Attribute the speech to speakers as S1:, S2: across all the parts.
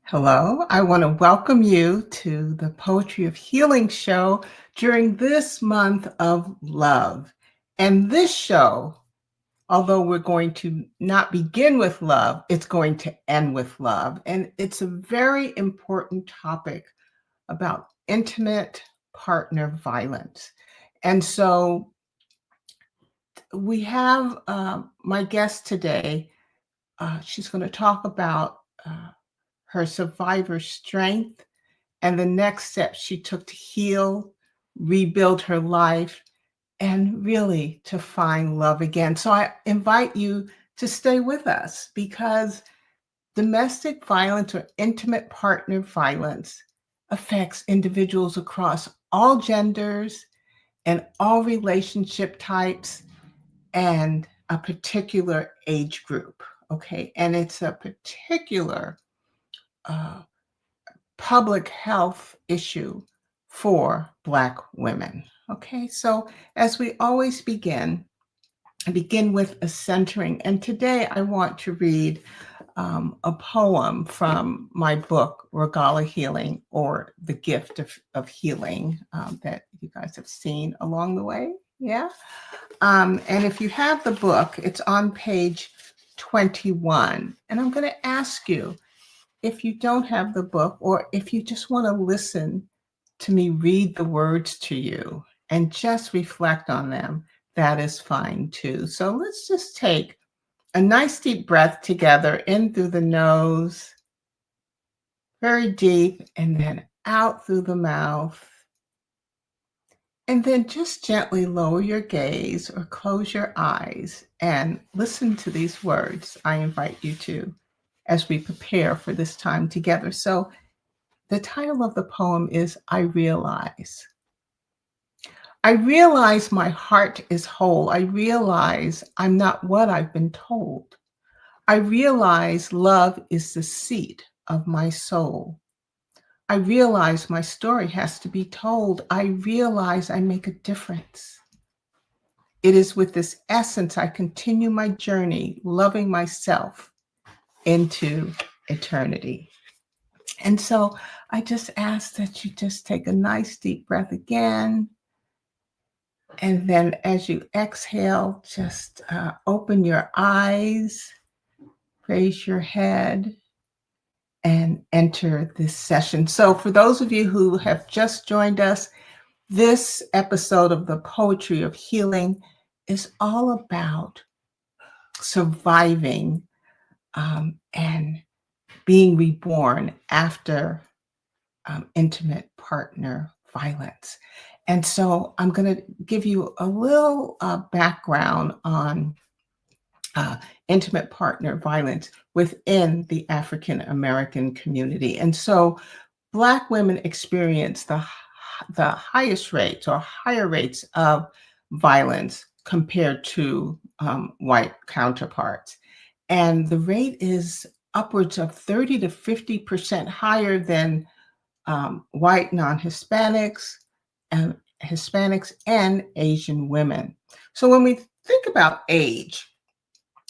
S1: Hello, I want to welcome you to the Poetry of Healing show during this month of love. And this show, although we're going to not begin with love, it's going to end with love. And it's a very important topic about intimate partner violence. And so we have my guest today. She's going to talk about her survivor strength and the next steps she took to heal, rebuild her life, and really to find love again. So I invite you to stay with us because domestic violence or intimate partner violence affects individuals across all genders and all relationship types and a particular age group. Okay. And it's a particular uh, public health issue for Black women. Okay, so as we always begin, I begin with a centering. And today I want to read a poem from my book, Regala Healing, or The Gift of Healing, that you guys have seen along the way. Yeah. And if you have the book, it's on page 21. And I'm going to ask you, if you don't have the book, or if you just want to listen to me read the words to you and just reflect on them, that is fine too. So let's just take a nice deep breath together in through the nose, very deep, and then out through the mouth. And then just gently lower your gaze or close your eyes and listen to these words I invite you to as we prepare for this time together. So the title of the poem is I Realize. I realize my heart is whole. I realize I'm not what I've been told. I realize love is the seat of my soul. I realize my story has to be told. I realize I make a difference. It is with this essence I continue my journey, loving myself into eternity. And so I just ask that you just take a nice deep breath again. And then as you exhale, just open your eyes, raise your head, and enter this session. So for those of you who have just joined us, this episode of the Poetry of Healing is all about surviving and being reborn after intimate partner violence. And so I'm going to give you a little background on intimate partner violence within the African American community. And so Black women experience the highest rates or higher rates of violence compared to white counterparts. And the rate is upwards of 30 to 50% higher than white non-Hispanics and Hispanics and Asian women. So when we think about age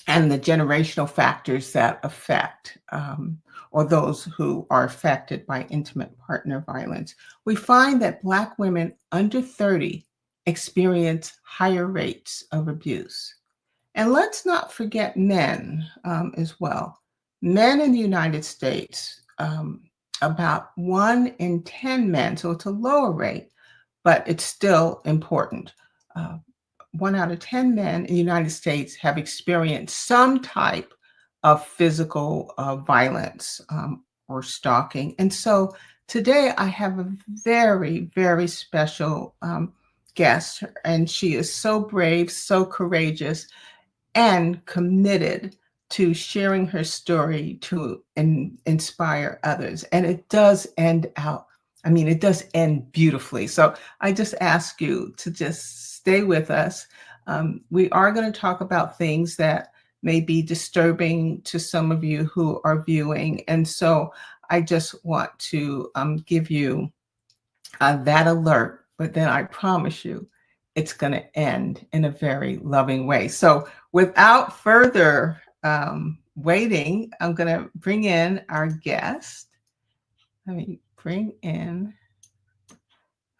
S1: and the generational factors that affect or those who are affected by intimate partner violence, we find that Black women under 30 experience higher rates of abuse. And let's not forget men as well. Men in the United States, about 1 in 10 men, so it's a lower rate, but it's still important. 1 out of 10 men in the United States have experienced some type of physical violence or stalking. And so today I have a very, very special guest, and she is so brave, so courageous, and committed to sharing her story to inspire others. And it does end beautifully. So I just ask you to just stay with us. We are going to talk about things that may be disturbing to some of you who are viewing. And so I just want to give you that alert, but then I promise you it's going to end in a very loving way. So without further waiting, I'm going to bring in our guest. Let me bring in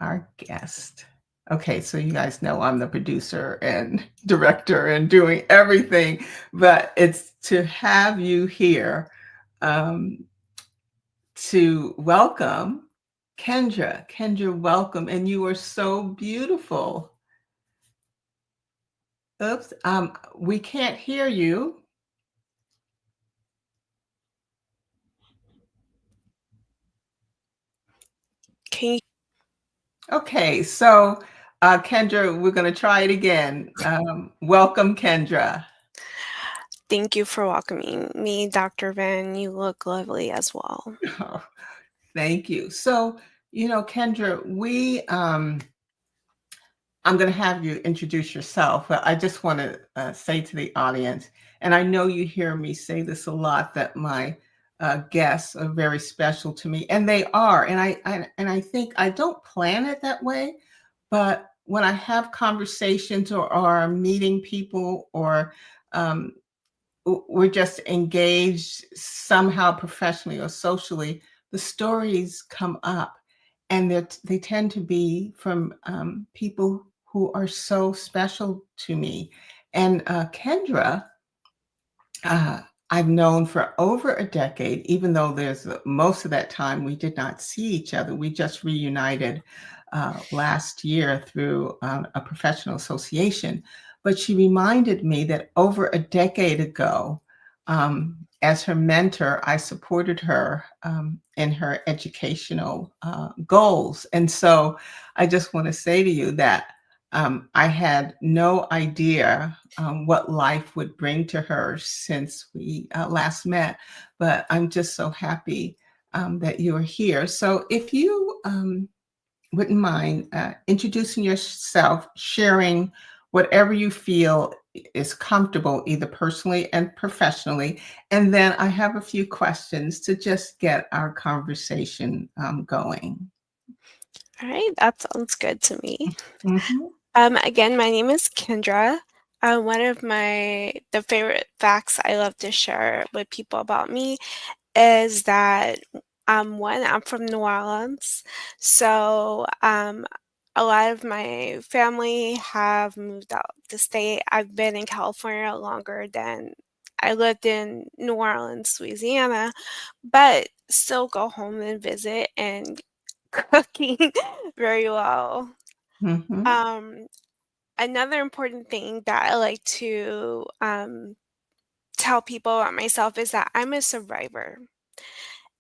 S1: our guest. Okay, so you guys know I'm the producer and director and doing everything, but it's to have you here um, to welcome Kendra. Kendra, welcome, and you are so beautiful. Oops, we can't hear you.
S2: Can you
S1: Okay, so Kendra, we're going to try it again. Welcome, Kendra.
S2: thank you for welcoming me, Dr. Van. You look lovely as well.
S1: Oh, thank you. So, Kendra, I'm going to have you introduce yourself, but I just want to say to the audience, and I know you hear me say this a lot, that my guests are very special to me, and they are. And I think I don't plan it that way, but when I have conversations or I'm meeting people or um, we're just engaged somehow professionally or socially, the stories come up, and they tend to be from people who are so special to me. And Kendra, uh, I've known for over a decade, even though there's most of that time we did not see each other. We just reunited last year through a professional association. But she reminded me that over a decade ago, as her mentor, I supported her in her educational goals. And so I just want to say to you that I had no idea what life would bring to her since we last met, but I'm just so happy that you are here. So if you wouldn't mind introducing yourself, sharing whatever you feel is comfortable, either personally and professionally. And then I have a few questions to just get our conversation going.
S2: All right, that sounds good to me.
S1: Mhm.
S2: Again, my name is Kendra. One of the favorite facts I love to share with people about me is that one, I'm from New Orleans, so a lot of my family have moved out the state. I've been in California longer than I lived in New Orleans, Louisiana, but still go home and visit and cooking very well.
S1: Mhm.
S2: Um, Another important thing that I like to tell people about myself is that I'm a survivor.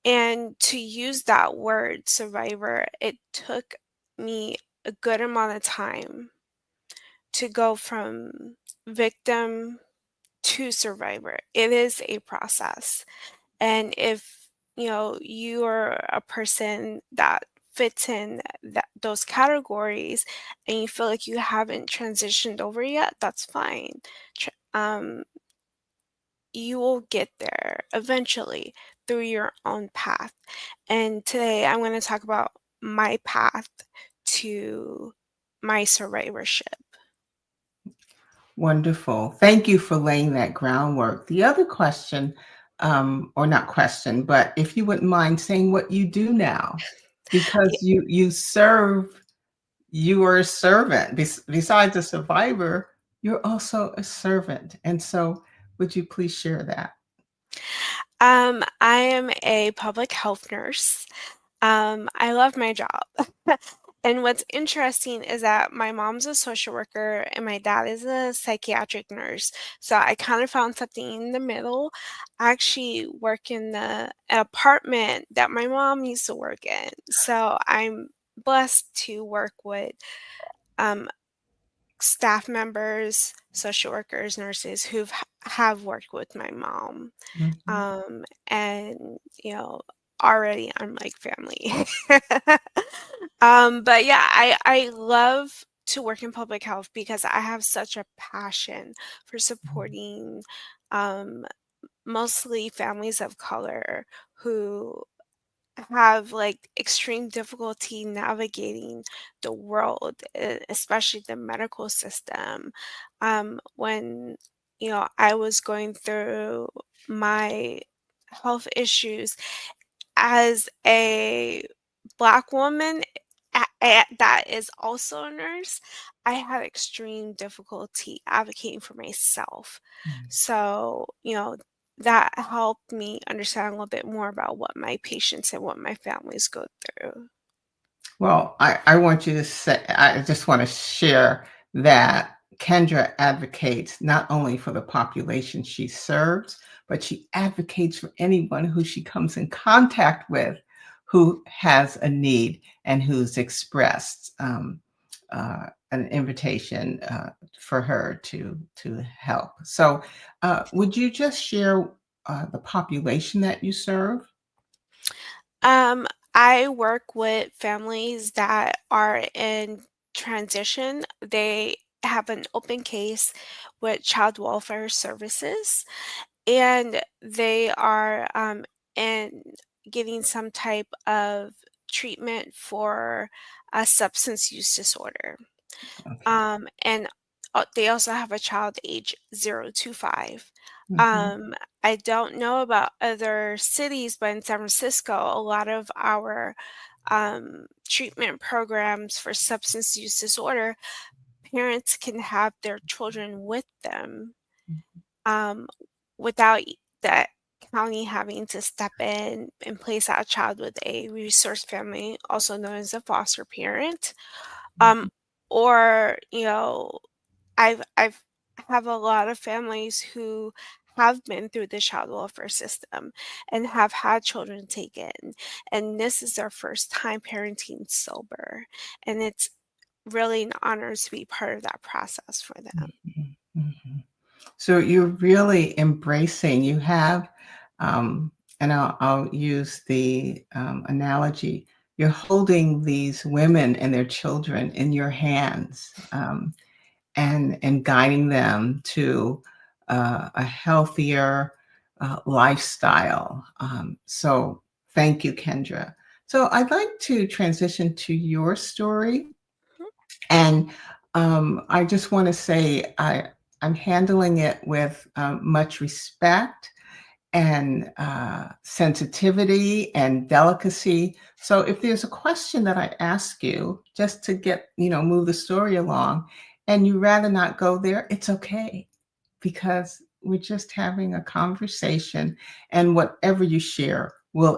S2: And to use that word survivor, it took me a good amount of time to go from victim to survivor. It is a process. And if you are a person that fits in those categories and you feel like you haven't transitioned over yet, that's fine. Tr- Um, you will get there eventually through your own path. And today I'm going to talk about my path to my survivorship.
S1: Wonderful. Thank you for laying that groundwork. The other question, or not question, but if you wouldn't mind saying what you do now, because you serve, you are a servant. Besides a survivor, you're also a servant. And so, would you please share that?
S2: I am a public health nurse. I love my job. And what's interesting is that my mom's a social worker and my dad is a psychiatric nurse. So I kind of found something in the middle. I actually work in the apartment that my mom used to work in. So I'm blessed to work with um, staff members, social workers, nurses have worked with my mom.
S1: Mhm.
S2: And already I'm like family. But yeah, I love to work in public health because I have such a passion for supporting um, mostly families of color who have like extreme difficulty navigating the world, especially the medical system. When I was going through my health issues, as a Black woman that is also a nurse, I had extreme difficulty advocating for myself.
S1: Mm.
S2: So, that helped me understand a little bit more about what my patients and what my families go through.
S1: Well, I want you to say, I just want to share that Kendra advocates not only for the population she serves, but she advocates for anyone who she comes in contact with who has a need and who's expressed an invitation for her to help. So, would you just share the population that you serve?
S2: Um, I work with families that are in transition. They have an open case with Child Welfare Services, and they are in getting some type of treatment for a substance use disorder.
S1: Okay.
S2: And they also have a child age 0 to 5.
S1: Mhm.
S2: Um, I don't know about other cities, but in San Francisco, a lot of our treatment programs for substance use disorder, parents can have their children with them um, without the county having to step in and place that child with a resource family, also known as a foster parent. Um,
S1: Mhm.
S2: or, I've have a lot of families who have been through the child welfare system and have had children taken, and this is their first time parenting sober, and it's really an honor to be part of that process for them.
S1: Mhm. Mhm. So you're really embracing, you have, and I'll use the analogy, you're holding these women and their children in your hands and guiding them to a healthier lifestyle. So thank you, Kendra. So I'd like to transition to your story.
S2: Mhm.
S1: And I just want to say I'm handling it with much respect and sensitivity and delicacy. So if there's a question that I ask you just to get, move the story along and you rather not go there, it's okay because we're just having a conversation and whatever you share will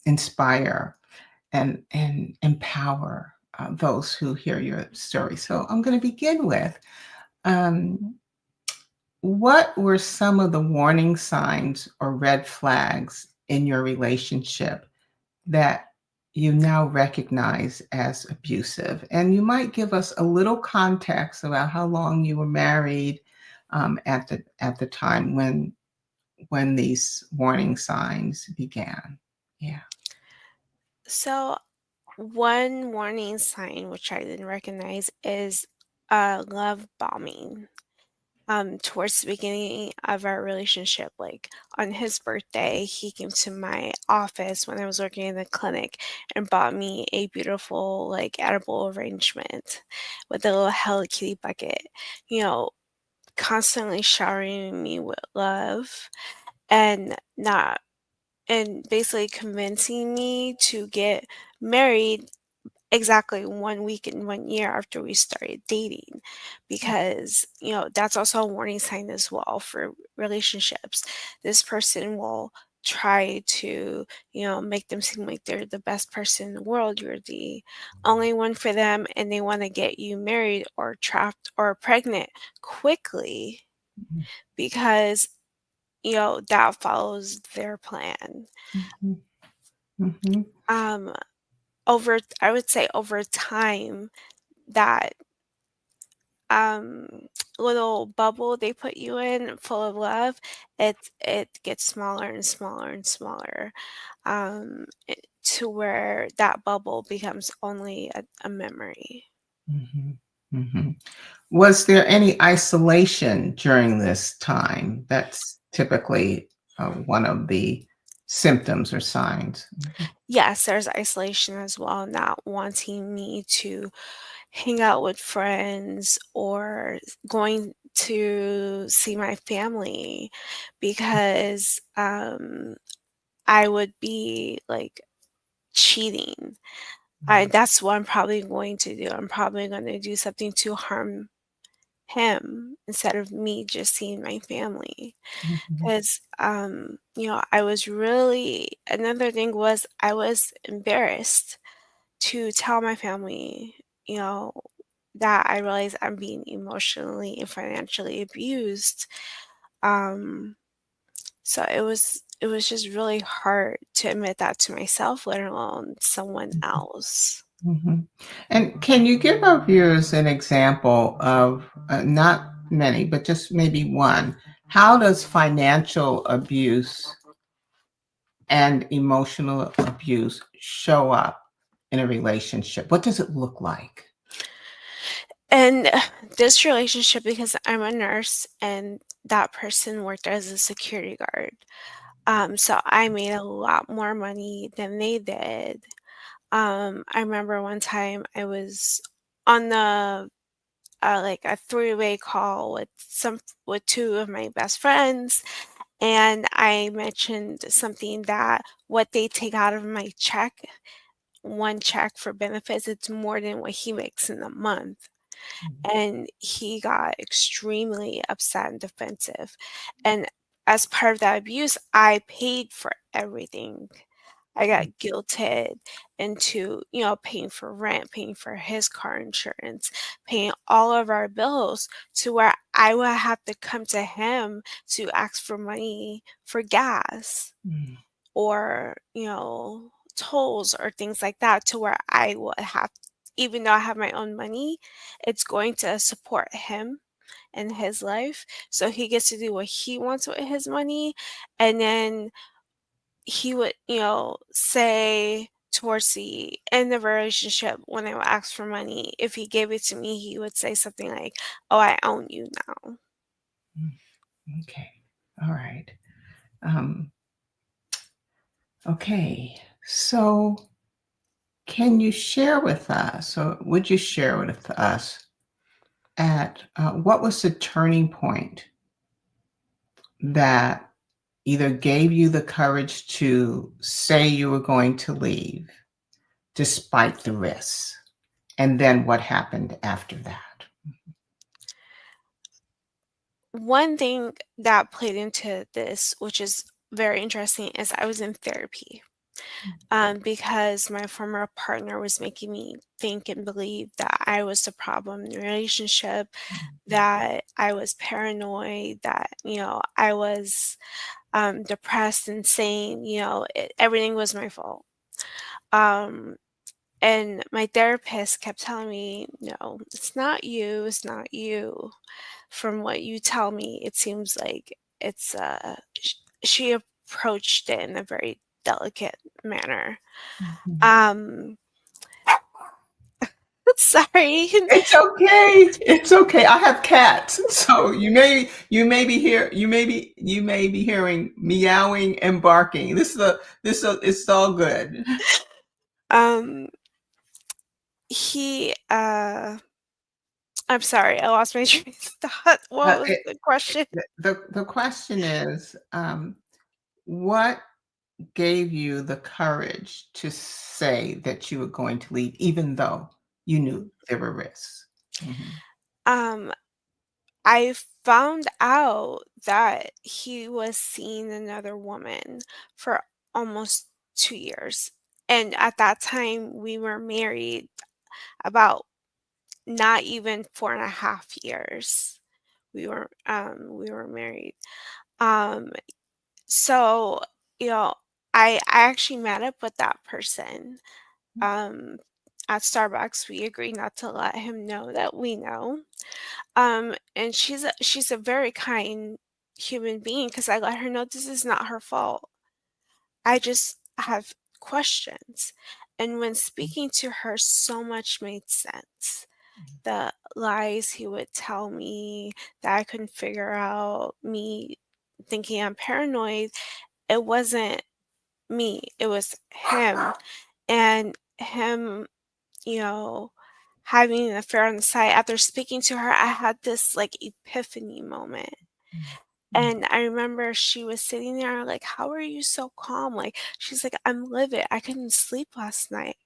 S1: inspire and empower those who hear your story. So I'm going to begin with um, what were some of the warning signs or red flags in your relationship that you now recognize as abusive? And you might give us a little context about how long you were married at the time when these warning signs began. Yeah.
S2: So, one warning sign which I didn't recognize is love bombing. Towards the beginning of our relationship, like on his birthday, he came to my office when I was working in the clinic and bought me a beautiful, like, edible arrangement with a little Hello Kitty bucket, you know, constantly showering me with love and not and basically convincing me to get married exactly 1 week and 1 year after we started dating, because, that's also a warning sign as well for relationships. This person will try to, make them seem like they're the best person in the world, you're the only one for them, and they wanna get you married or trapped or pregnant quickly because, that follows their plan.
S1: Mhm. Mhm.
S2: Um, I would say over time, that um little bubble they put you in full of love, it gets smaller and smaller and smaller, to where that bubble becomes only a memory.
S1: Mhm. Mhm. Was there any isolation during this time? That's typically one of the symptoms or signs. Mhm.
S2: Yes, there's isolation as well, not wanting me to hang out with friends or going to see my family because I would be like cheating. That's what I'm probably going to do. I'm probably going to do something to harm him instead of me just seeing my family.
S1: Mhm.
S2: Because, I was really, another thing was I was embarrassed to tell my family, you know, that I realize I'm being emotionally and financially abused. Um, so it was just really hard to admit that to myself, let alone someone else.
S1: Mhm. And can you give our viewers an example of, not many, but just maybe one? How does financial abuse and emotional abuse show up in a relationship? What does it look like?
S2: And this relationship, because I'm a nurse and that person worked as a security guard. So I made a lot more money than they did. I remember one time I was on the like a three-way call with two of my best friends, and I mentioned something that what they take out of my check, one check for benefits, it's more than what he makes in a month. And he got extremely upset and defensive. And as part of that abuse, I paid for everything. I got guilted into, paying for rent, paying for his car insurance, paying all of our bills to where I would have to come to him to ask for money for gas
S1: Mm,
S2: or, tolls or things like that to where I would have, even though I have my own money, it's going to support him and his life. So he gets to do what he wants with his money. And then he would, say towards the end of the relationship when I would ask for money, if he gave it to me, he would say something like, "Oh, I own you now."
S1: mm, okay. All right. Um, okay. So, can you share with us, or would you share with us, at what was the turning point that either gave you the courage to say you were going to leave despite the risks? And then what happened after that?
S2: One thing that played into this, which is very interesting, is I was in therapy. Because my former partner was making me think and believe that I was the problem in the relationship, that I was paranoid, that, I was depressed and saying, everything was my fault. Um, and my therapist kept telling me, no, it's not you, it's not you. From what you tell me, it seems like it's, she approached it in a very delicate manner.
S1: Mhm.
S2: Um, sorry.
S1: It's okay. It's okay. I have cats, so you may be hearing meowing and barking. It's all good.
S2: Um, he, I'm sorry, I lost my train of thought. What
S1: Uh,
S2: was
S1: it,
S2: the question?
S1: the question is, what gave you the courage to say that you were going to leave, even though you knew there were risks? Mhm.
S2: Um, I found out that he was seeing another woman for almost 2 years, and at that time, we were married about not even 4.5 years. We were married. Um, so, you know, I actually met up with that person, um, at Starbucks. We agreed not to let him know that we know. And she's a very kind human being because I let her know this is not her fault. I just have questions. And when speaking to her, so much made sense. The lies he would tell me that I couldn't figure out, me thinking I'm paranoid, it wasn't me, it was him. And him, you know, having an affair on the side. After speaking to her, I had this like epiphany moment And I remember she was sitting there like, "How are you so calm?" Like, she's like, "I'm livid. I couldn't sleep last night.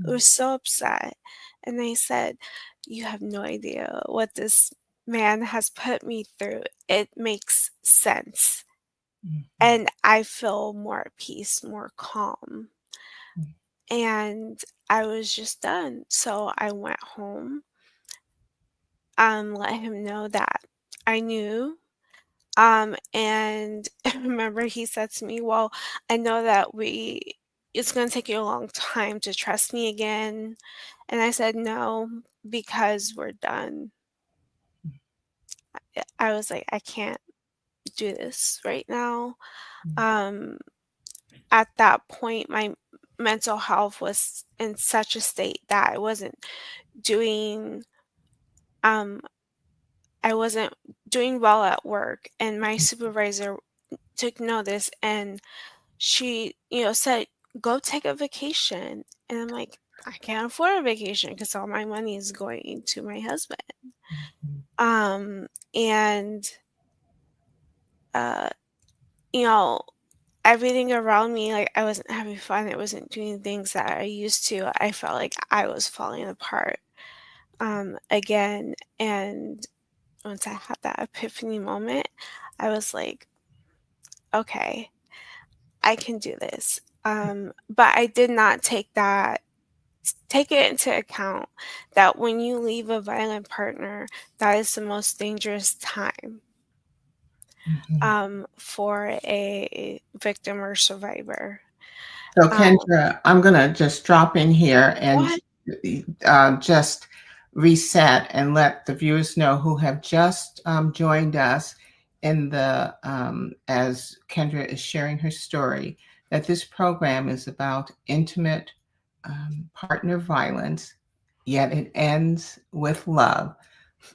S2: I was so upset." And I said, "You have no idea what this man has put me through. It makes sense."
S1: Mhm.
S2: And I feel more at peace, more calm. And I was just done. So I went home, let him know that I knew. And I remember he said to me, "Well, I know that it's going to take you a long time to trust me again." And I said, "No, because we're done." I was like, "I can't do this right now." Um, at that point, my mental health was in such a state that doing, um, I wasn't doing well at work, and my supervisor took notice, and she, said, "Go take a vacation." And I'm like, "I can't afford a vacation because all my money is going to my husband." And, uh, you know, everything around me, like, I wasn't having fun. I wasn't doing things that I used to. I felt like I was falling apart, again. And once I had that epiphany moment, I was like, "Okay, I can do this." But I did not take it into account that when you leave a violent partner, that is the most dangerous time,
S1: Mhm.
S2: for a victim or survivor.
S1: So,
S2: Um,
S1: Kendra, I'm going to just drop in here and
S2: what?
S1: just reset and let the viewers know who have just joined us in as Kendra is sharing her story, that this program is about intimate partner violence, yet it ends with love.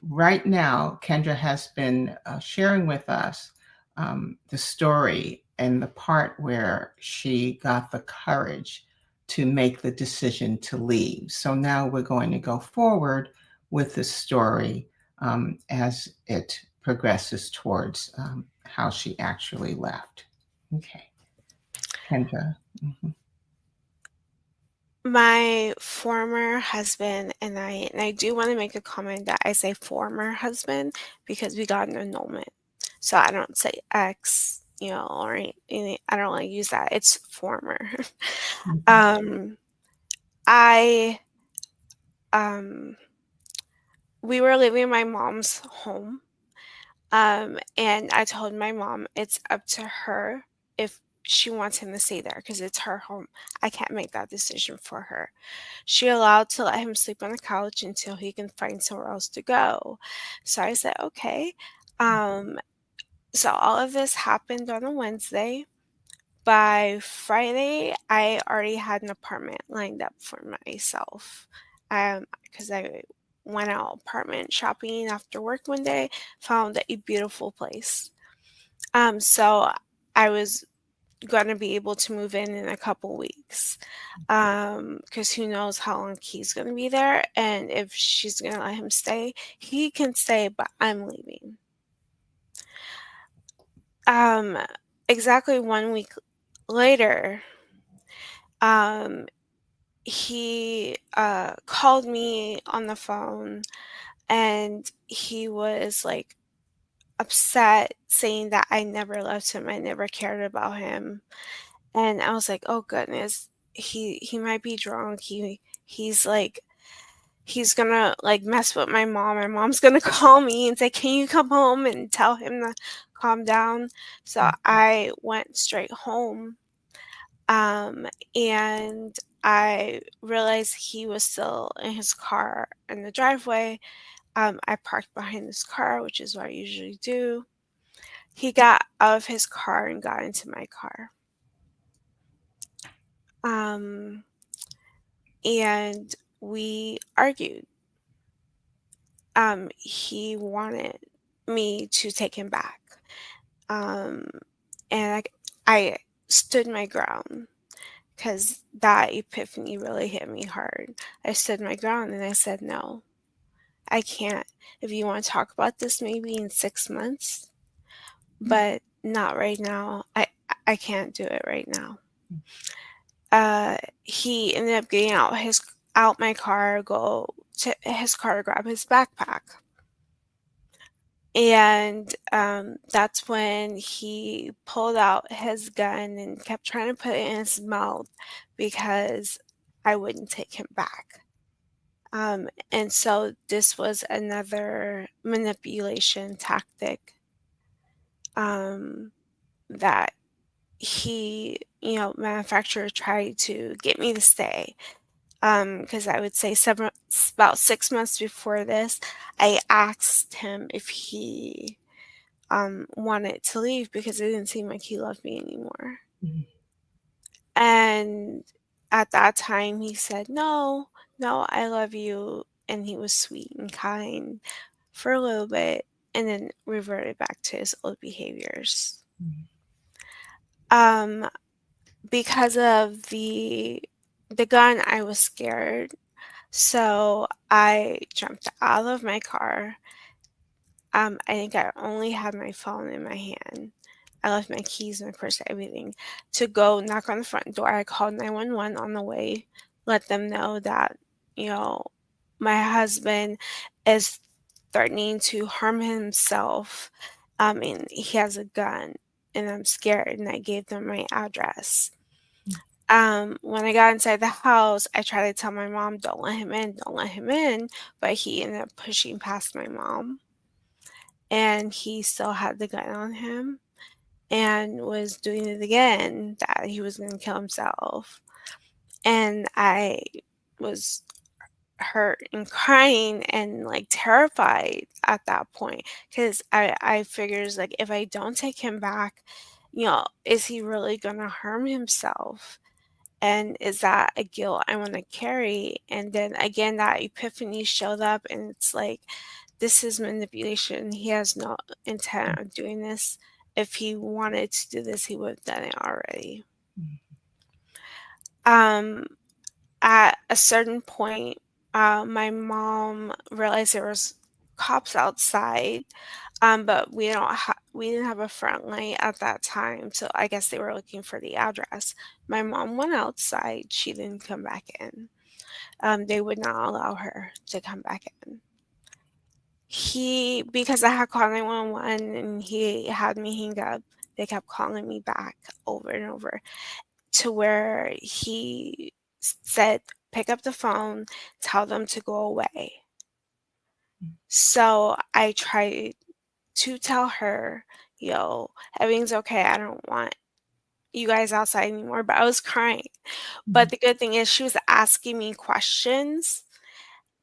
S1: Right now, Kendra has been sharing with us the story and the part where she got the courage to make the decision to leave. So now we're going to go forward with the story as it progresses towards how she actually left. Okay, Kendra. Mhm.
S2: My former husband and I do want to make a comment that I say former husband because we got an annulment. So I don't say ex, or I don't like use that. It's former.
S1: Mhm.
S2: um, I um we were living in my mom's home. And I told my mom it's up to her if she wants him to stay there because it's her home. I can't make that decision for her. She allowed to let him sleep on the couch until he can find somewhere else to go. So I said, okay. Um, so all of this happened on a Wednesday. By Friday, I already had an apartment lined up for myself. Because I went out apartment shopping after work one day, found a beautiful place. So I was gonna be able to move in a couple weeks. Because who knows how long he's gonna be there, and if she's gonna let him stay, he can stay, but I'm leaving. Um, exactly 1 week later, um, he called me on the phone, and he was like upset, saying that I never loved him, I never cared about him. And I was like, "Oh goodness, he might be drunk. He's like he's gonna like mess with my mom. My mom's gonna call me and say, 'Can you come home and tell him to calm down?'" So I went straight home, um, and I realized he was still in his car in the driveway. I parked behind his car, which is what I usually do. He got out of his car and got into my car. Um, and we argued. He wanted me to take him back. Um, and I stood my ground because that epiphany really hit me hard. I stood my ground and I said, "No, I can't. If you want to talk about this maybe in 6 months, but not right now. I can't do it right now. He ended up getting out my car, go to his car to grab his backpack. And that's when he pulled out his gun and kept trying to put it in his mouth because I wouldn't take him back. And so this was another manipulation tactic um, that manufacturer tried to get me to stay. Because I would say about 6 months before this, I asked him if he wanted to leave because it didn't seem like he loved me anymore. And at that time, he said, "No, no, I love you." And he was sweet and kind for a little bit and then reverted back to his old behaviors. Um, because of the gun, I was scared. So I jumped out of my car. I think I only had my phone in my hand. I left my keys, my purse, everything to go knock on the front door. I called 911 on the way, let them know that, you know, my husband is threatening to harm himself. And he has a gun, and I'm scared. And I gave them my address. When I got inside the house, I tried to tell my mom, "Don't let him in, don't let him in," but he ended up pushing past my mom, and he still had the gun on him and was doing it again, that he was gonna kill himself. And I was hurt and crying and, like, terrified at that point because I figures, like, if I don't take him back, is he really gonna harm himself? And is that a guilt I wanna carry? And then again, that epiphany showed up, and it's like, this is manipulation. He has no intent of doing this. If he wanted to do this, he would have done it already. Um, at a certain point, my mom realized there was cops outside, but we didn't have a front light at that time, so I guess they were looking for the address. My mom went outside. She didn't come back in. They would not allow her to come back in. Because I had called 911 and he had me hang up, they kept calling me back over and over to where he said, "Pick up the phone, tell them to go away." So I tried to tell her, everything's okay. I don't want you guys outside anymore. But I was crying. But the good thing is she was asking me questions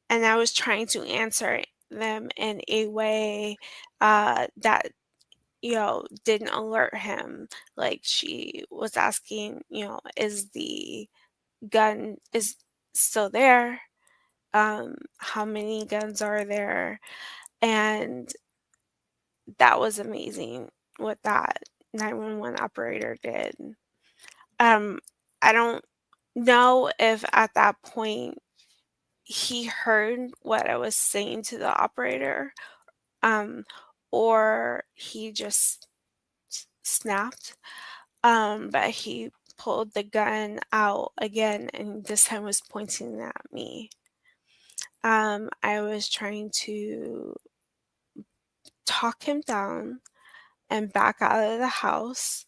S2: and I was trying to answer them in a way that didn't alert him. Like she was asking, is the gun is still there? How many guns are there? And that was amazing what that 911 operator did. Um, I don't know if at that point he heard what I was saying to the operator, um, or he just snapped. But he pulled the gun out again and this time was pointing at me. I was trying to talk him down and back out of the house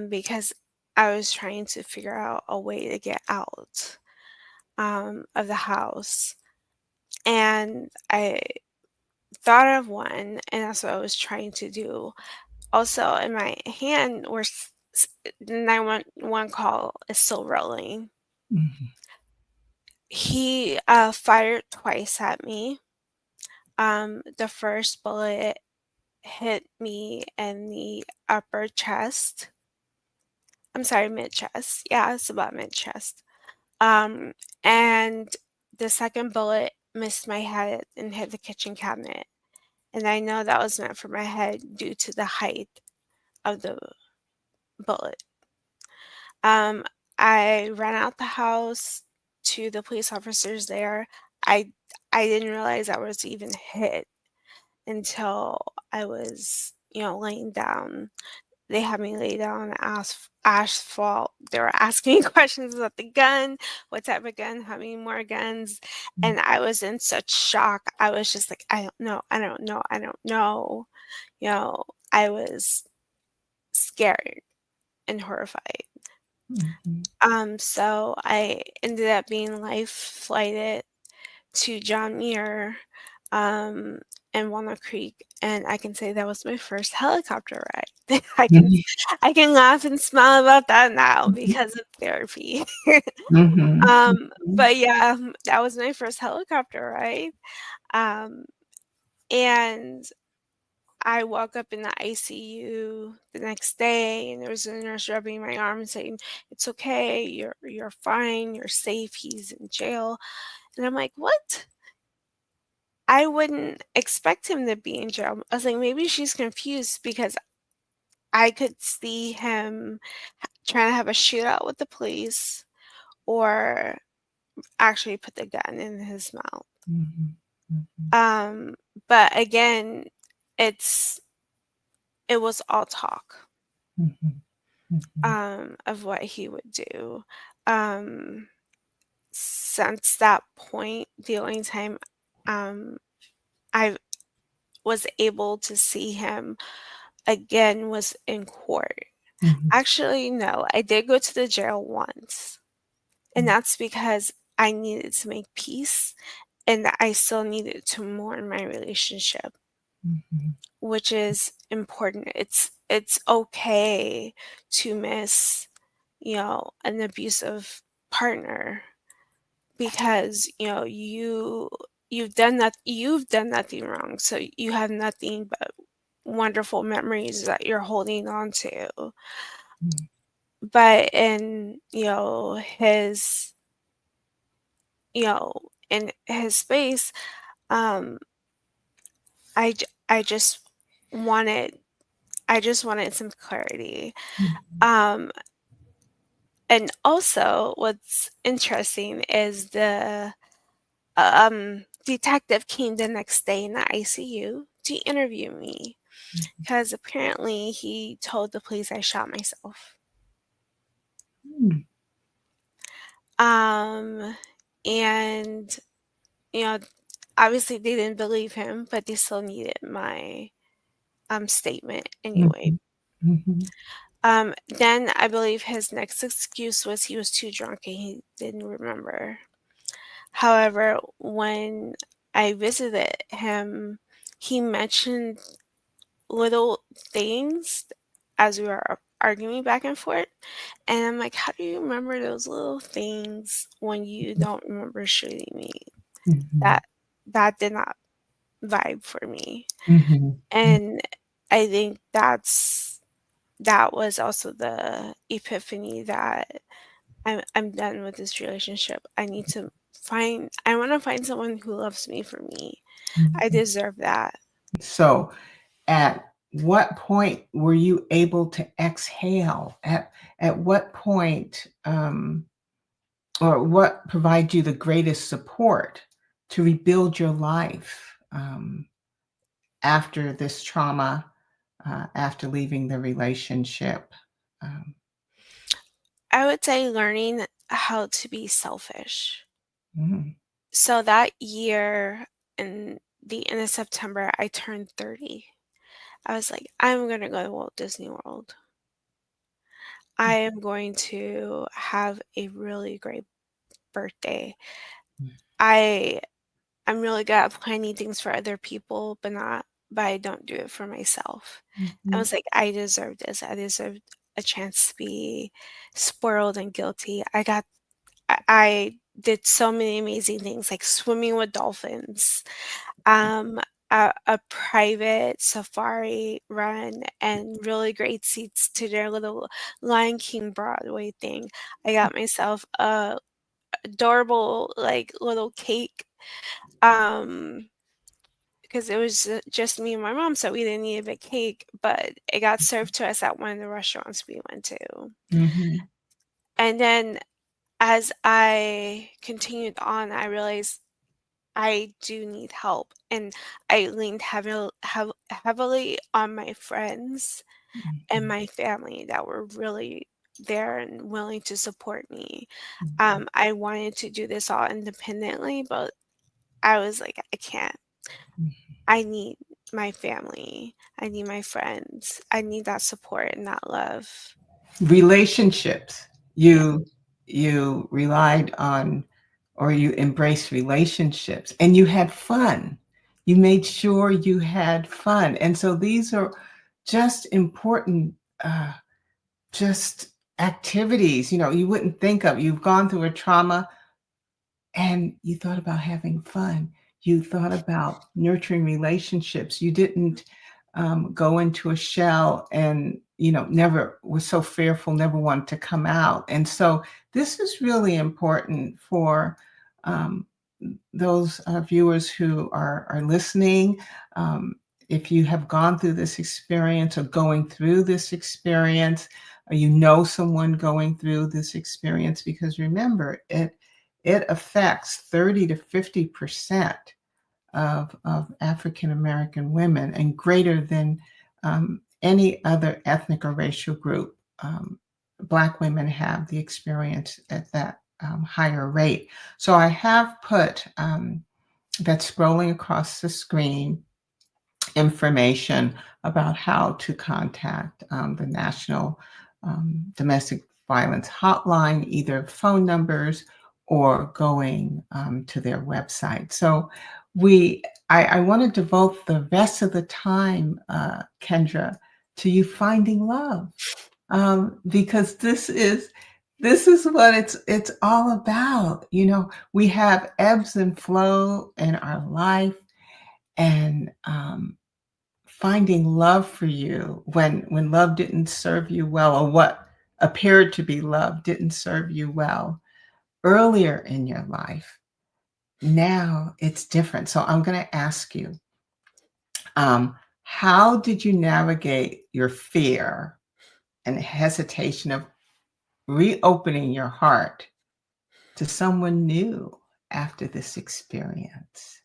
S2: because I was trying to figure out a way to get out of the house. And I thought of one, and that's what I was trying to do. Also, in my hand, where the 911 call is still rolling. He fired twice at me. The first bullet hit me in the upper chest. I'm sorry, mid chest. Yeah, it's about mid chest. Um, and the second bullet missed my head and hit the kitchen cabinet. And I know that was meant for my head due to the height of the bullet. Um, I ran out the house to the police officers there. I didn't realize I was even hit until I was laying down. They had me lay down on asphalt. They were asking me questions about the gun, what type of gun, how many more guns, and I was in such shock. I was just like, "I don't know, I don't know, I don't know." You know, I was scared and horrified.
S1: Mhm.
S2: So I ended up being life flighted to John Muir, um, in Walnut Creek, and I can say that was my first helicopter ride.
S1: Mhm.
S2: I can laugh and smile about that now because of therapy.
S1: Mhm. Mhm.
S2: But yeah, that was my first helicopter ride. Um, and I woke up in the ICU the next day, and there was a nurse rubbing my arm and saying, "It's okay. You're fine. You're safe. He's in jail." And I'm like, "What?" I wouldn't expect him to be in jail. I was like, maybe she's confused because I could see him trying to have a shootout with the police or actually put the gun in his mouth.
S1: Mhm. Mhm.
S2: Um, but again, it's it was all talk
S1: Mhm. Mhm.
S2: of what he would do. Um, since that point, the only time um, I was able to see him again was in court.
S1: Mhm.
S2: Actually, no, I did go to the jail once, and that's because I needed to make peace and that I still needed to mourn my relationship,
S1: Mhm.
S2: which is important. It's okay to miss, an abusive partner because, you've done nothing wrong. So you have nothing but wonderful memories that you're holding on to.
S1: Mhm.
S2: But in his space, um, I just wanted some clarity.
S1: Mhm.
S2: Um, and also what's interesting is the detective came the next day in the ICU to interview me because apparently he told the police I shot myself.
S1: Mhm.
S2: Um, and you know, obviously they didn't believe him, but they still needed my statement anyway.
S1: Mhm. Mhm.
S2: Then I believe his next excuse was he was too drunk and he didn't remember. However, when I visited him, he mentioned little things as we were arguing back and forth. And I'm like, how do you remember those little things when you don't remember shooting me?
S1: Mhm.
S2: That that did not vibe for me.
S1: Mhm.
S2: And I think that was also the epiphany that I'm done with this relationship. I want to find someone who loves me for me. I
S1: Mhm.
S2: deserve that.
S1: So, at what point were you able to exhale? At what point, or what provides you the greatest support to rebuild your life after this trauma, after leaving the relationship? Um,
S2: I would say learning how to be selfish.
S1: mm,
S2: So that year in the end of September, I turned 30. I was like, I'm going to go to Walt Disney World. I am going to have a really great birthday. I I'm really good at planning things for other people, but I don't do it for myself. I
S1: mhm,
S2: was like, I deserve this. I deserve a chance to be spoiled and guilty. I did so many amazing things like swimming with dolphins, um, a private safari run, and really great seats to their little Lion King Broadway thing. I got myself a adorable like little cake. Um, because it was just me and my mom, so we didn't need a big cake, but it got served to us at one of the restaurants we went to.
S1: mhm,
S2: And then as I continued on, I realized I do need help. And I leaned heavily on my friends and
S1: Mhm,
S2: my family that were really there and willing to support me.
S1: mhm,
S2: I wanted to do this all independently, but I was like, I can't.
S1: mhm.
S2: I need my family. I need my friends. I need that support and that love.
S1: Relationships.
S2: Yeah.
S1: You relied on, or you embraced relationships, and you had fun. You made sure you had fun. And so these are just important, uh, just activities, you wouldn't think of. You've gone through a trauma and you thought about having fun. You thought about nurturing relationships. You didn't go into a shell and, never was so fearful, never wanted to come out. And so this is really important for um, those viewers who are listening. Um, if you have gone through this experience or going through this experience, or you know someone going through this experience, because remember, it affects 30 to 50% of African American women and greater than any other ethnic or racial group. Black women have the experience at that higher rate. So I have put that scrolling across the screen information about how to contact the National Domestic Violence Hotline, either phone numbers or going to their website. So I want to devote the rest of the time, Kendra, to you finding love, because this is what it's all about. We have ebbs and flow in our life, and finding love for you when love didn't serve you well, or what appeared to be love didn't serve you well earlier in your life. Now it's different. So I'm going to ask you, um, how did you navigate your fear and hesitation of reopening your heart to someone new after this experience?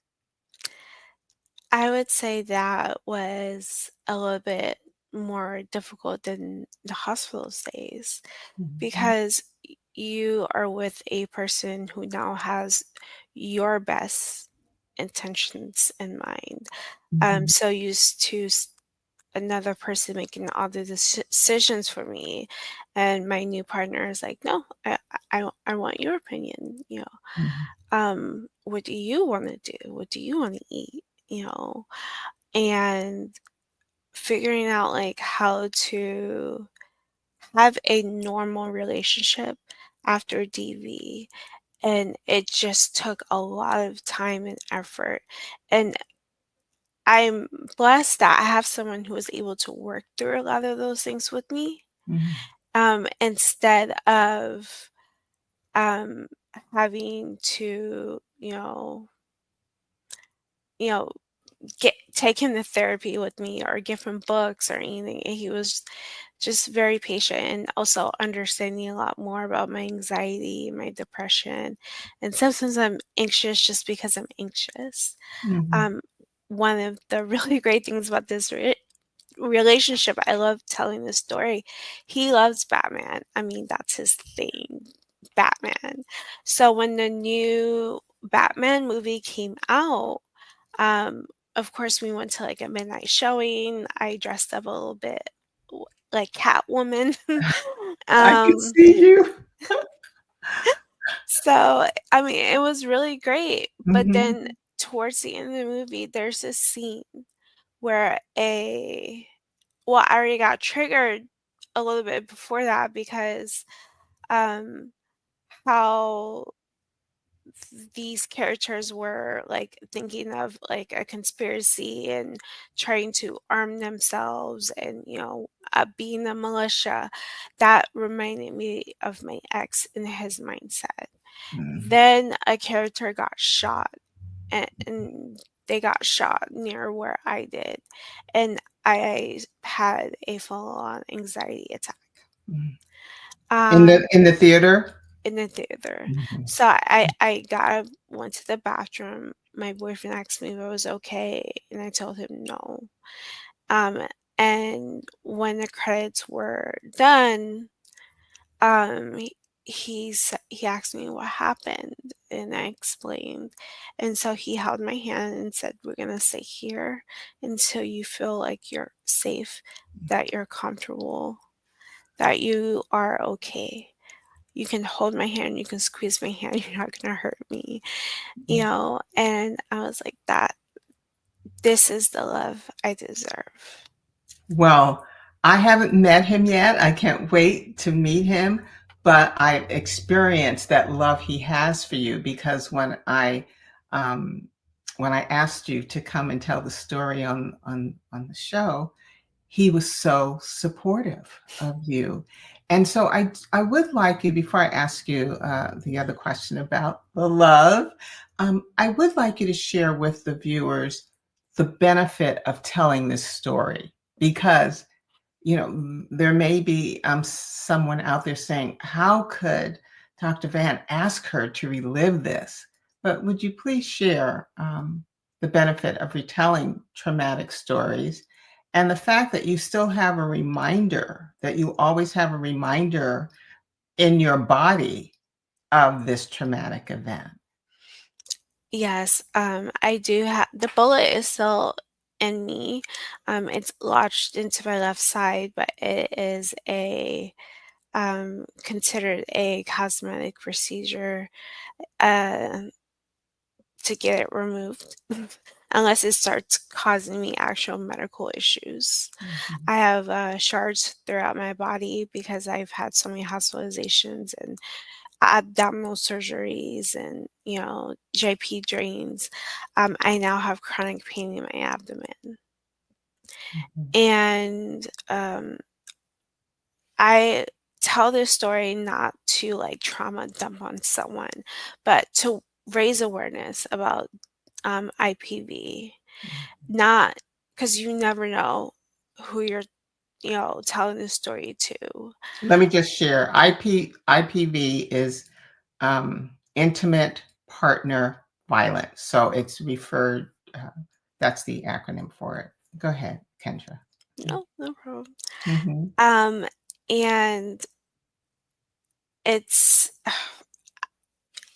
S2: I would say that was a little bit more difficult than the hospital stays
S1: Mhm,
S2: because you are with a person who now has your best intentions in mind. I'm
S1: mhm,
S2: so used to another person making all the decisions for me, and my new partner is like, no, I want your opinion.
S1: mhm,
S2: What do you want to do? What do you want to eat? And figuring out like how to have a normal relationship after DV. And it just took a lot of time and effort. And I'm blessed that I have someone who was able to work through a lot of those things with me,
S1: mhm,
S2: instead of um, having to, you know, take him to therapy with me or give him books or anything. And he was just very patient and also understanding a lot more about my anxiety, my depression, and sometimes I'm anxious just because I'm anxious.
S1: mhm,
S2: Um, One of the really great things about this relationship, I love telling this story. He loves Batman. I mean, that's his thing, Batman. So when the new Batman movie came out, um, of course, we went to like a midnight showing. I dressed up a little bit like Catwoman.
S1: I can
S2: um,
S1: see you.
S2: so, I mean, it was really great. But then
S1: Mhm,
S2: towards the end of the movie, there's this scene where well, I already got triggered a little bit before that because um, how these characters were like thinking of like a conspiracy and trying to arm themselves and being a militia. That reminded me of my ex and his mindset.
S1: mhm,
S2: Then a character got shot, and they got shot near where I did, and I had a full-on anxiety attack
S1: mhm. In
S2: um
S1: the theater?
S2: in the theater.
S1: Mhm,
S2: So I got went to the bathroom, my boyfriend asked me if I was okay, and I told him no. Um, and when the credits were done, he asked me what happened, and I explained. And so he held my hand and said, "We're gonna stay here until you feel like you're safe, that you're comfortable, that you are okay. You can hold my hand, you can squeeze my hand, you're not gonna hurt me." And I was like, that this is the love I deserve.
S1: Well, I haven't met him yet. I can't wait to meet him, but I experienced that love he has for you because um, when I asked you to come and tell the story on the show, he was so supportive of you. And so I would like you, before I ask you the other question about the love, I would like you to share with the viewers the benefit of telling this story because there may be someone out there saying, how could Dr. Van ask her to relive this? But would you please share the benefit of retelling traumatic stories and the fact that you still have a reminder, that you always have a reminder in your body of this traumatic event?
S2: Yes, I do have the bullet is still in me. It's lodged into my left side, but it is a considered a cosmetic procedure uh, to get it removed, unless it starts causing me actual medical issues.
S1: Mhm,
S2: I have shards throughout my body because I've had so many hospitalizations and abdominal surgeries and, JP drains. I now have chronic pain in my abdomen.
S1: mhm.
S2: And I tell this story not to like trauma dump on someone, but to raise awareness about IPV. Not because you never know who you're, telling the story to.
S1: Let me just share. IPV is intimate partner violence. So it's referred, that's the acronym for it. Go ahead, Kendra.
S2: No, no problem.
S1: Mm-hmm.
S2: Um, and it's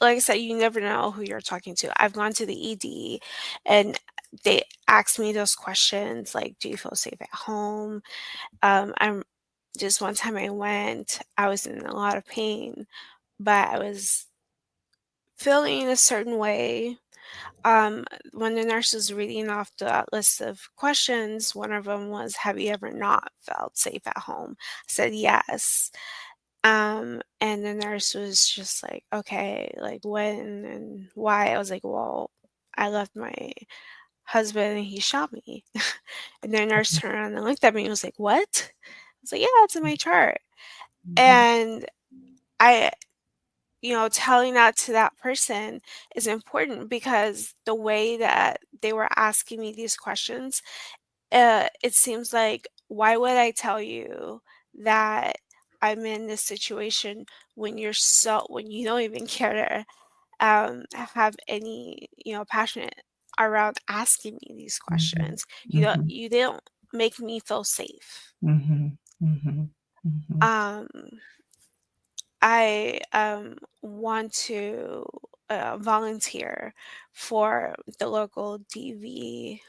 S2: like I said, you never know who you're talking to. I've gone to the ED and they asked me those questions like, do you feel safe at home? I'm just one time I went, I was in a lot of pain, but I was feeling a certain way. Um, when the nurse was reading off the list of questions, one of them was, have you ever not felt safe at home? I said, yes. And the nurse was just like, okay, like when and why? I was like, well, I left my husband and he shot me. And the nurse turned around and looked at me and was like, what? I was like, yeah, it's in my chart.
S1: Mm-hmm.
S2: And I, telling that to that person is important because the way that they were asking me these questions, it seems like, why would I tell you that I'm in this situation when you don't even care to have any, passionate around asking me these
S1: Mm-hmm.
S2: questions.
S1: Mm-hmm.
S2: You don't make me feel safe.
S1: Mm-hmm. Mm-hmm. Mm-hmm.
S2: Um, I want to volunteer for the local DV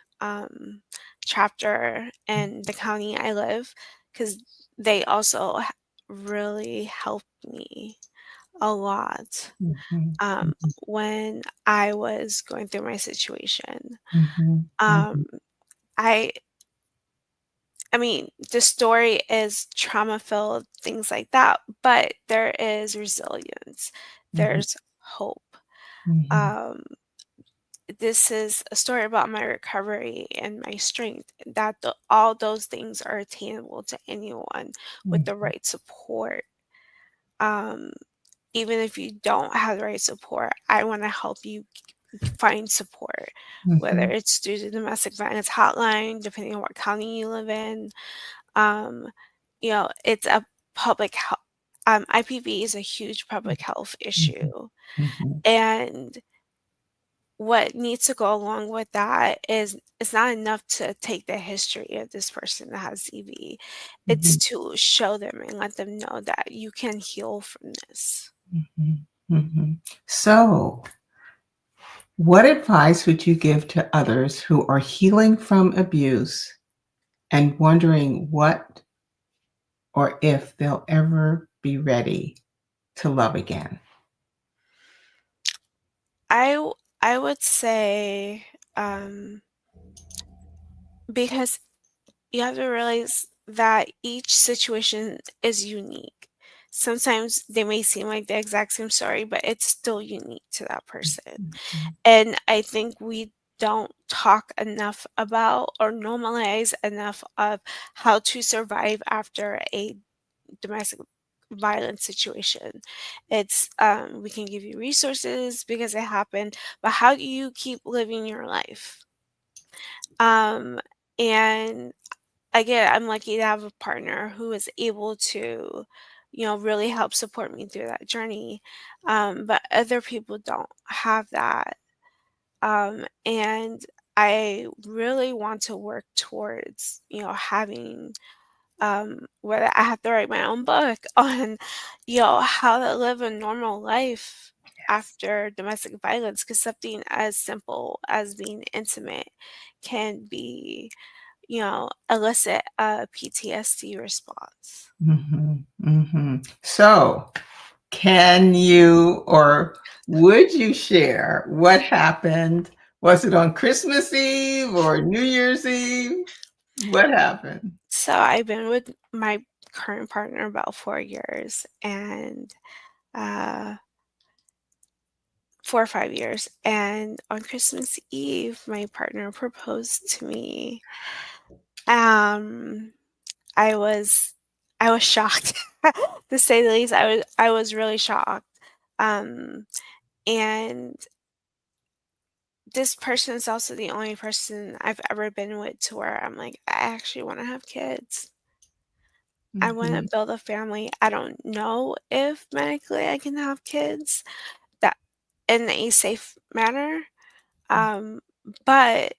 S2: chapter in the county I live because they also really helped me a lot um,
S1: Mm-hmm.
S2: when I was going through my situation.
S1: Mm-hmm.
S2: Um,
S1: Mm-hmm.
S2: I I mean, the story is trauma filled, things like that, but there is resilience.
S1: Mm-hmm.
S2: There's hope.
S1: Mm-hmm.
S2: Um, this is a story about my recovery and my strength, that all those things are attainable to anyone with the right support. Um, Even if you don't have the right support, I want to help you find support, whether
S1: Mm-hmm.
S2: it's through the domestic violence hotline, depending on what county you live in. Um, it's a public health. IPV is a huge public health issue,
S1: Mm-hmm.
S2: and what needs to go along with that is it's not enough to take the history of this person that has CB. It's
S1: Mhm,
S2: to show them and let them know that you can heal from this.
S1: mhm, mhm. So, what advice would you give to others who are healing from abuse and wondering what or if they'll ever be ready to love again?
S2: I would say, um, because you have to realize that each situation is unique. Sometimes they may seem like the exact same story, but it's still unique to that person.
S1: Mhm,
S2: And I think we don't talk enough about or normalize enough of how to survive after a domestic violence situation. It's we can give you resources because it happened, but how do you keep living your life? Um, and again, I'm lucky to have a partner who is able to, really help support me through that journey. But other people don't have that. And I really want to work towards, having whether I have to write my own book on, how to live a normal life
S1: yes.
S2: after domestic violence, because something as simple as being intimate can be, elicit a PTSD response.
S1: Mhm, mhm. So, can you or would you share what happened? Was it on Christmas Eve or New Year's Eve? What happened?
S2: So I've been with my current partner about 4 years, and uh 4 or 5 years. And on Christmas Eve, my partner proposed to me. Um, I was I was shocked, to say the least. I was really shocked. Um, and this person is also the only person I've ever been with to where I'm like, I actually want to have kids. I want to
S1: Mhm,
S2: build a family. I don't know if medically I can have kids that in a safe manner. Um, but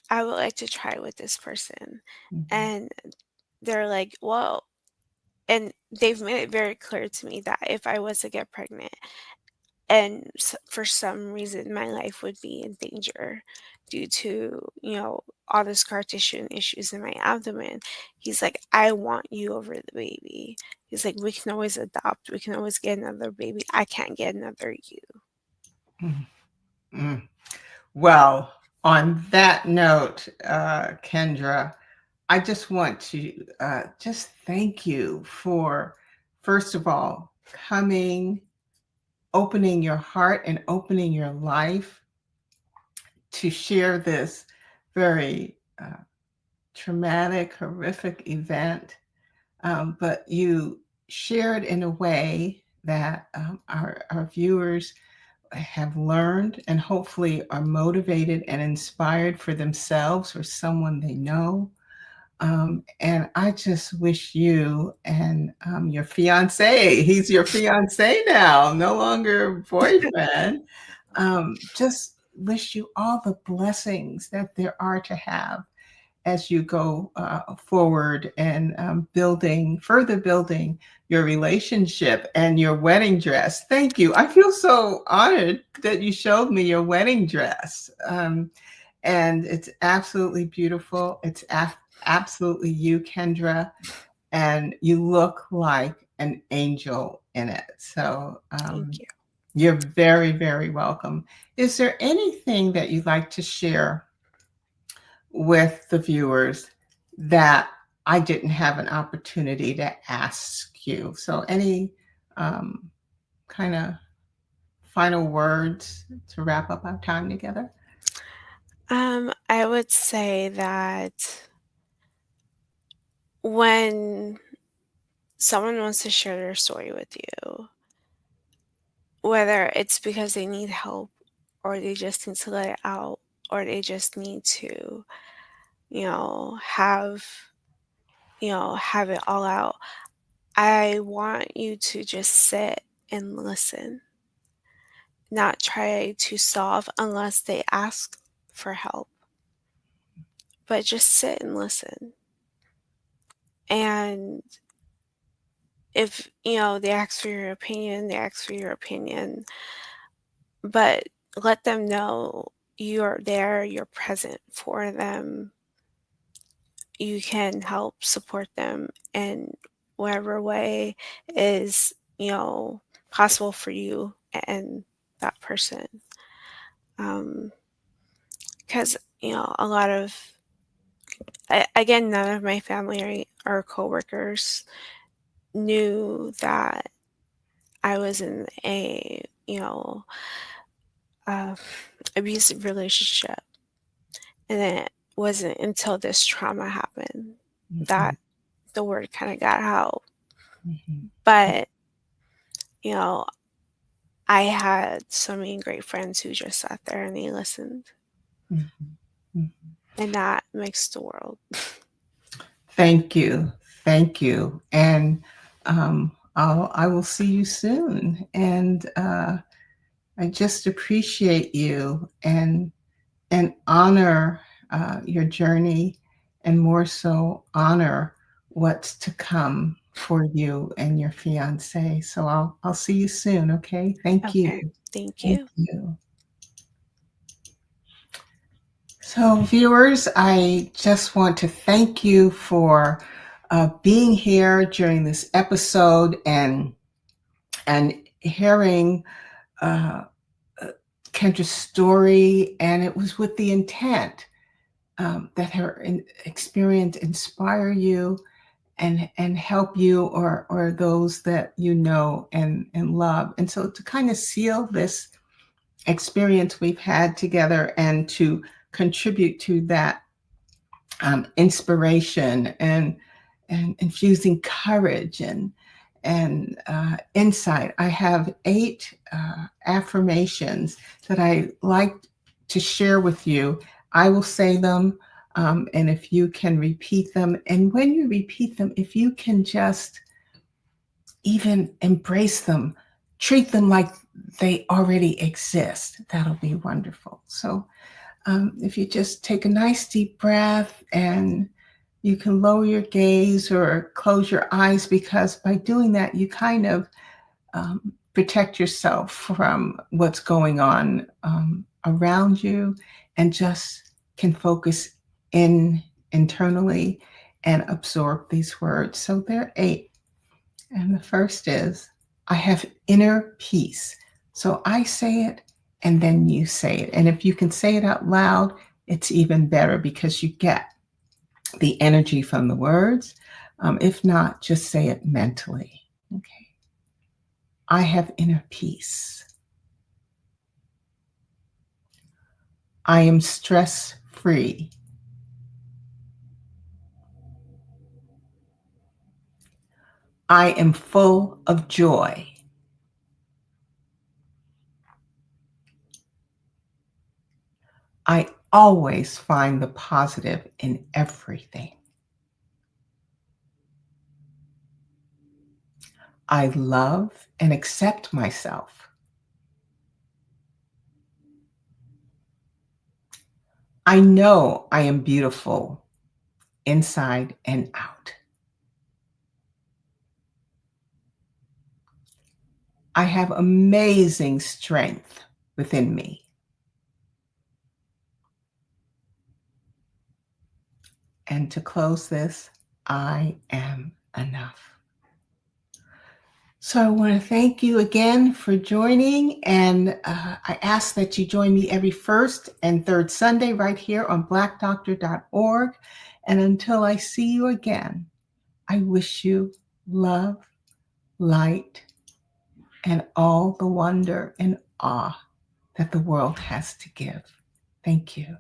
S2: I would like to try with this person.
S1: mhm,
S2: And they're like, well, and they've made it very clear to me that if I was to get pregnant and for some reason my life would be in danger due to, all the scar tissue and issues in my abdomen, he's like, I want you over the baby. He's like, we can always adopt, we can always get another baby. I can't get another you.
S1: mhm, mm. Well, on that note, Kendra, I just want to just thank you for, first of all, coming, opening your heart and opening your life to share this very traumatic, horrific event. But you shared in a way that our viewers have learned and hopefully are motivated and inspired for themselves or someone they know. And I just wish you and your fiance, he's your fiance now, no longer boyfriend, just wish you all the blessings that there are to have as you go forward and further building your relationship and your wedding dress. Thank you. I feel so honored that you showed me your wedding dress. And it's absolutely beautiful. It's absolutely you, Kendra, and you look like an angel in it. So
S2: Thank you.
S1: you're very, very welcome. Is there anything that you'd like to share with the viewers that I didn't have an opportunity to ask you? So, any um, kind of final words to wrap up our time together?
S2: I would say that when someone wants to share their story with you, whether it's because they need help or they just need to let it out or they just need to, you know, have, have it all out. I want you to just sit and listen not try to solve unless they ask for help, but just sit and listen. And if, they ask for your opinion, they ask for your opinion, but let them know you're there, you're present for them. You can help support them in whatever way is, possible for you and that person. Um, because, a lot of, again, none of my family or coworkers knew that I was in a, uh, abusive relationship. And then it wasn't until this trauma happened
S1: Mhm,
S2: that the word kind of got out.
S1: mhm,
S2: But, you know, I had so many great friends who just sat there and they listened.
S1: mhm, mhm.
S2: And that makes the world.
S1: Thank you. Thank you. And I will see you soon. And I just appreciate you and honor your journey, and more so honor what's to come for you and your fiance. So I'll see you soon. Okay. Thank you.
S2: Okay. Thank
S1: Thank
S2: you.
S1: you. So, viewers, I just want to thank you for being here during this episode and hearing uh, uh, Kendra's story. And it was with the intent that her experience inspire you and help you or those that you know and love. And so, to kind of seal this experience we've had together and to contribute to that inspiration and infusing courage and insight. I have 8 affirmations that I like to share with you. I will say them, and if you can repeat them, and when you repeat them, if you can just even embrace them, treat them like they already exist, that'll be wonderful. So if you just take a nice deep breath, and you can lower your gaze or close your eyes, because by doing that, you kind of protect yourself from what's going on around you, and just can focus internally and absorb these words. So there are 8. And the first is, I have inner peace. So I say it and then you say it. And if you can say it out loud, it's even better because you get the energy from the words. If not, just say it mentally. Okay. I have inner peace. I am stress free. I am full of joy. I always find the positive in everything. I love and accept myself. I know I am beautiful inside and out. I have amazing strength within me. And to close this, I am enough. So I want to thank you again for joining. And I ask that you join me every first and third Sunday right here on blackdoctor.org. And until I see you again, I wish you love, light, and all the wonder and awe that the world has to give. Thank you.